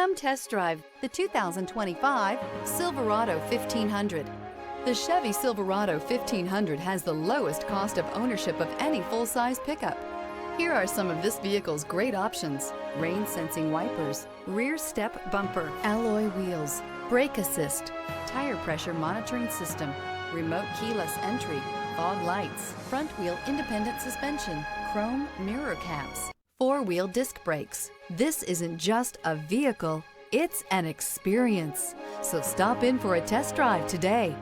Come test drive the 2025 Silverado 1500. The Chevy Silverado 1500 has the lowest cost of ownership of any full-size pickup. Here are some of this vehicle's great options: rain-sensing wipers, rear step bumper, alloy wheels, brake assist, tire pressure monitoring system, remote keyless entry, fog lights, front wheel independent suspension, chrome mirror caps, four-wheel disc brakes. This isn't just a vehicle, it's an experience. So stop in for a test drive today.